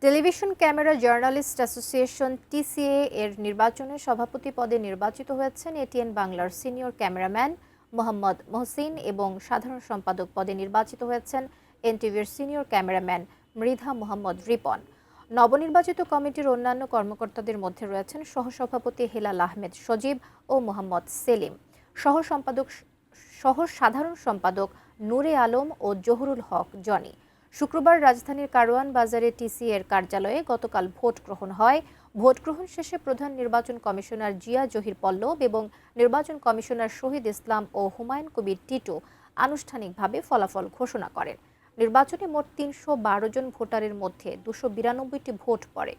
Television camera journalist association TCA এর নির্বাচনে সভাপতি পদে নির্বাচিত হয়েছেন এটিএন বাংলার সিনিয়র ক্যামেরাম্যান মোহাম্মদ মহসিন এবং সাধারণ সম্পাদক পদে নির্বাচিত হয়েছেন এনটিভির সিনিয়র ক্যামেরাম্যান মৃধা মোহাম্মদ রিপন। নবনির্বাচিত কমিটির অন্যান্য কর্মকর্তাদের মধ্যে রয়েছেন সহসভাপতি হেলাল আহমেদ সজীব ও মোহাম্মদ সেলিম, সহ সাধারণ সম্পাদক নূরে আলম ও জহুরুল হক জনি। শুক্রবার রাজধানীর কারওয়ান বাজারে টিসিএর কার্যালয়ে গতকাল ভোট গ্রহণ হয়। ভোট গ্রহণ শেষে প্রধান নির্বাচন কমিশনার জিয়া জহির পল্লব এবং নির্বাচন কমিশনার শহীদ ইসলাম ও হুমায়ুন কবির টিটু আনুষ্ঠানিকভাবে ফলাফল ঘোষণা করেন। নির্বাচনে মোট ৩১২ জন ভোটারের মধ্যে ২৯২টি ভোট পড়ে।